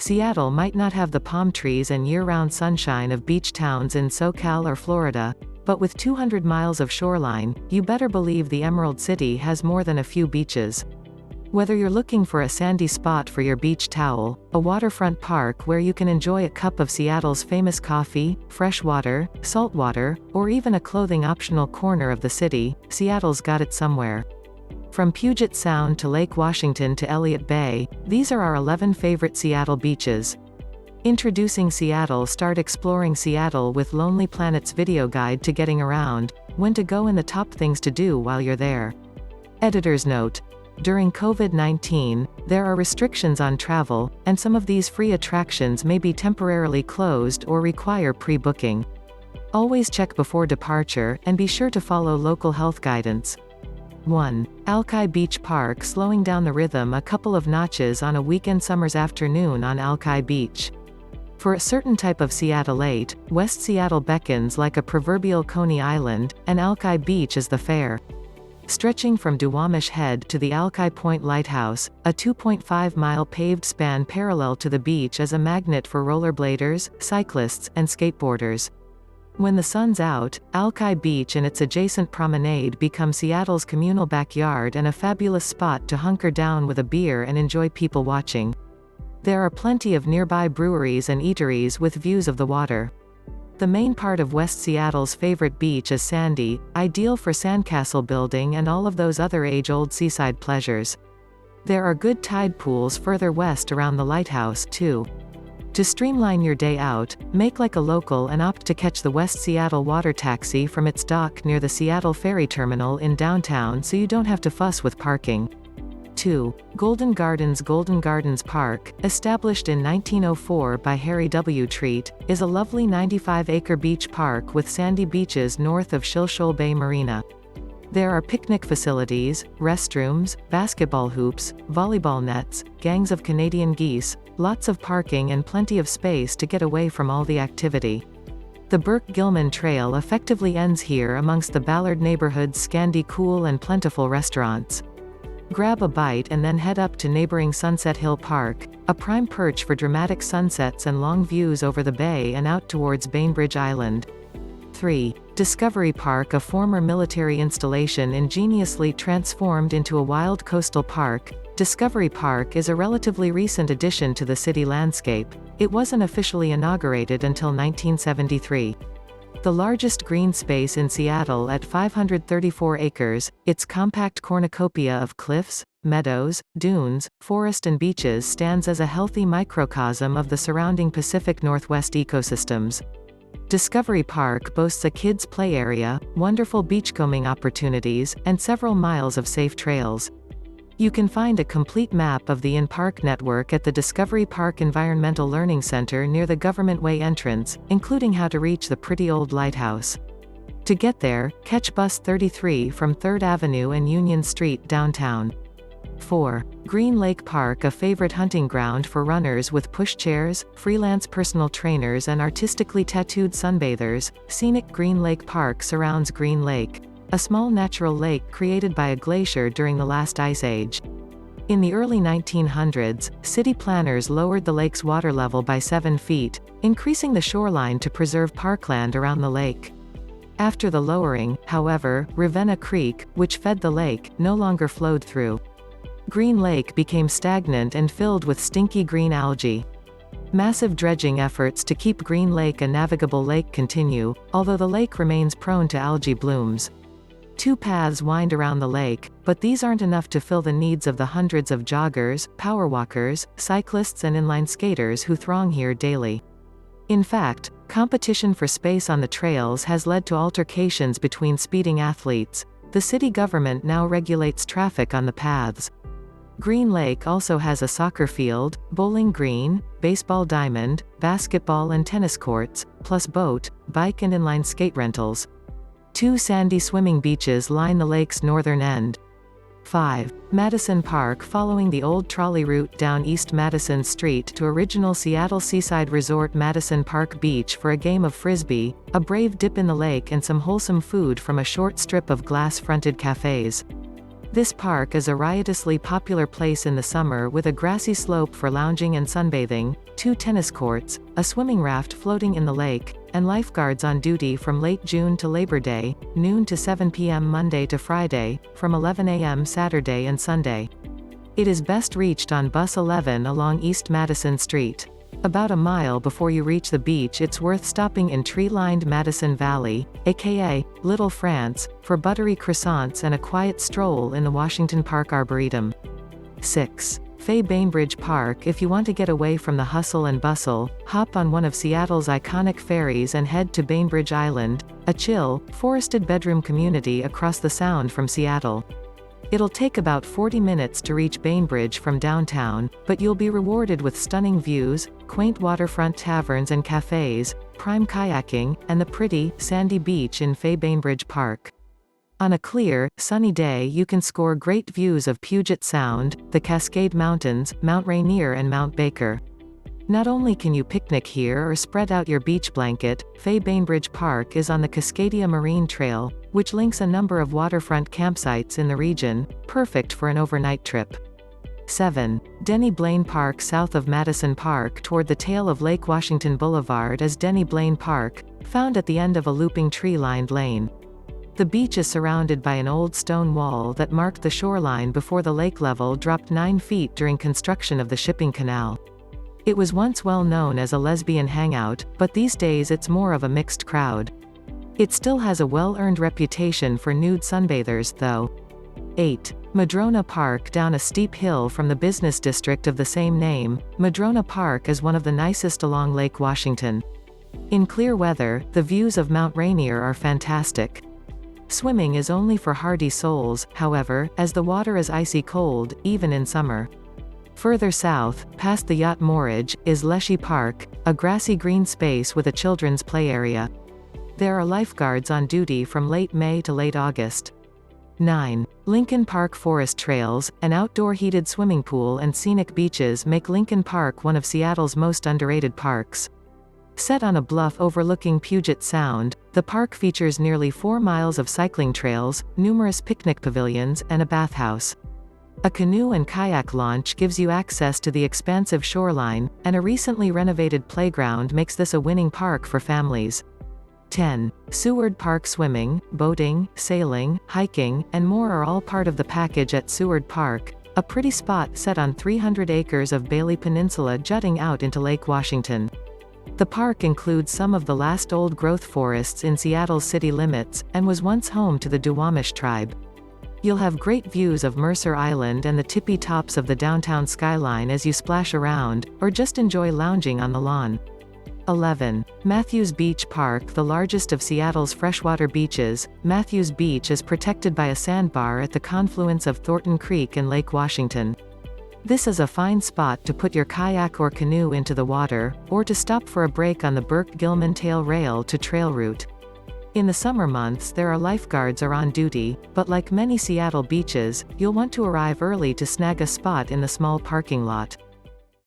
Seattle might not have the palm trees and year-round sunshine of beach towns in SoCal or Florida, but with 200 miles of shoreline, you better believe the Emerald City has more than a few beaches. Whether you're looking for a sandy spot for your beach towel, a waterfront park where you can enjoy a cup of Seattle's famous coffee, fresh water, salt water, or even a clothing-optional corner of the city, Seattle's got it somewhere. From Puget Sound to Lake Washington to Elliott Bay, these are our 11 favorite Seattle beaches. Introducing Seattle. Start exploring Seattle with Lonely Planet's video guide to getting around, when to go and the top things to do while you're there. Editor's note: during COVID-19, there are restrictions on travel, and some of these free attractions may be temporarily closed or require pre-booking. Always check before departure, and be sure to follow local health guidance. 1. Alki Beach Park. Slowing down the rhythm a couple of notches on a weekend summer's afternoon on Alki Beach. For a certain type of Seattleite, West Seattle beckons like a proverbial Coney Island, and Alki Beach is the fare. Stretching from Duwamish Head to the Alki Point Lighthouse, a 2.5-mile paved span parallel to the beach is a magnet for rollerbladers, cyclists, and skateboarders. When the sun's out, Alki Beach and its adjacent promenade become Seattle's communal backyard and a fabulous spot to hunker down with a beer and enjoy people watching. There are plenty of nearby breweries and eateries with views of the water. The main part of West Seattle's favorite beach is sandy, ideal for sandcastle building and all of those other age-old seaside pleasures. There are good tide pools further west around the lighthouse, too. To streamline your day out, make like a local and opt to catch the West Seattle water taxi from its dock near the Seattle Ferry Terminal in downtown so you don't have to fuss with parking. 2. Golden Gardens. Golden Gardens Park, established in 1904 by Harry W. Treat, is a lovely 95-acre beach park with sandy beaches north of Shilshole Bay Marina. There are picnic facilities, restrooms, basketball hoops, volleyball nets, gangs of Canadian geese, lots of parking and plenty of space to get away from all the activity. The Burke-Gilman Trail effectively ends here amongst the Ballard neighborhood's Scandi cool and plentiful restaurants. Grab a bite and then head up to neighboring Sunset Hill Park, a prime perch for dramatic sunsets and long views over the bay and out towards Bainbridge Island. 3. Discovery Park. A former military installation ingeniously transformed into a wild coastal park, Discovery Park is a relatively recent addition to the city landscape. It wasn't officially inaugurated until 1973. The largest green space in Seattle at 534 acres, its compact cornucopia of cliffs, meadows, dunes, forest and beaches stands as a healthy microcosm of the surrounding Pacific Northwest ecosystems. Discovery Park boasts a kids' play area, wonderful beachcombing opportunities, and several miles of safe trails. You can find a complete map of the in-park network at the Discovery Park Environmental Learning Center near the Government Way entrance, including how to reach the pretty old lighthouse. To get there, catch Bus 33 from 3rd Avenue and Union Street downtown. 4. Green Lake Park. A favorite hunting ground for runners with pushchairs, freelance personal trainers and artistically tattooed sunbathers, scenic Green Lake Park surrounds Green Lake, a small natural lake created by a glacier during the last ice age. In the early 1900s, city planners lowered the lake's water level by 7 feet, increasing the shoreline to preserve parkland around the lake. After the lowering, however, Ravenna Creek, which fed the lake, no longer flowed through. Green Lake became stagnant and filled with stinky green algae. Massive dredging efforts to keep Green Lake a navigable lake continue, although the lake remains prone to algae blooms. 2 paths wind around the lake, but these aren't enough to fill the needs of the hundreds of joggers, powerwalkers, cyclists and inline skaters who throng here daily. In fact, competition for space on the trails has led to altercations between speeding athletes. The city government now regulates traffic on the paths. Green Lake also has a soccer field, bowling green, baseball diamond, basketball and tennis courts, plus boat, bike and inline skate rentals. 2 sandy swimming beaches line the lake's northern end. 5. Madison Park. Following the old trolley route down East Madison Street to original Seattle Seaside Resort Madison Park Beach for a game of frisbee, a brave dip in the lake and some wholesome food from a short strip of glass-fronted cafes. This park is a riotously popular place in the summer with a grassy slope for lounging and sunbathing, 2 tennis courts, a swimming raft floating in the lake, and lifeguards on duty from late June to Labor Day, noon to 7 p.m. Monday to Friday, from 11 a.m. Saturday and Sunday. It is best reached on Bus 11 along East Madison Street. About a mile before you reach the beach, it's worth stopping in tree-lined Madison Valley, aka Little France, for buttery croissants and a quiet stroll in the Washington Park Arboretum. 6. Fay Bainbridge Park. If you want to get away from the hustle and bustle, hop on one of Seattle's iconic ferries and head to Bainbridge Island, a chill, forested bedroom community across the Sound from Seattle. It'll take about 40 minutes to reach Bainbridge from downtown, but you'll be rewarded with stunning views, quaint waterfront taverns and cafes, prime kayaking, and the pretty, sandy beach in Fay Bainbridge Park. On a clear, sunny day you can score great views of Puget Sound, the Cascade Mountains, Mount Rainier and Mount Baker. Not only can you picnic here or spread out your beach blanket, Fay Bainbridge Park is on the Cascadia Marine Trail, which links a number of waterfront campsites in the region, perfect for an overnight trip. 7. Denny Blaine Park. South of Madison Park toward the tail of Lake Washington Boulevard is Denny Blaine Park, found at the end of a looping tree-lined lane. The beach is surrounded by an old stone wall that marked the shoreline before the lake level dropped 9 feet during construction of the shipping canal. It was once well known as a lesbian hangout, but these days it's more of a mixed crowd. It still has a well-earned reputation for nude sunbathers, though. 8. Madrona Park. Down a steep hill from the business district of the same name, Madrona Park is one of the nicest along Lake Washington. In clear weather, the views of Mount Rainier are fantastic. Swimming is only for hardy souls, however, as the water is icy cold, even in summer. Further south, past the yacht moorage, is Leshy Park, a grassy green space with a children's play area. There are lifeguards on duty from late May to late August. 9. Lincoln Park. Forest trails, an outdoor heated swimming pool and scenic beaches make Lincoln Park one of Seattle's most underrated parks. Set on a bluff overlooking Puget Sound, the park features nearly 4 miles of cycling trails, numerous picnic pavilions, and a bathhouse. A canoe and kayak launch gives you access to the expansive shoreline, and a recently renovated playground makes this a winning park for families. 10. Seward Park. Swimming, boating, sailing, hiking, and more are all part of the package at Seward Park, a pretty spot set on 300 acres of Bailey Peninsula jutting out into Lake Washington. The park includes some of the last old-growth forests in Seattle's city limits, and was once home to the Duwamish tribe. You'll have great views of Mercer Island and the tippy tops of the downtown skyline as you splash around, or just enjoy lounging on the lawn. 11. Matthews Beach Park. The largest of Seattle's freshwater beaches, Matthews Beach is protected by a sandbar at the confluence of Thornton Creek and Lake Washington. This is a fine spot to put your kayak or canoe into the water, or to stop for a break on the Burke-Gilman Tail Rail to Trail route. In the summer months there are lifeguards on duty, but like many Seattle beaches, you'll want to arrive early to snag a spot in the small parking lot.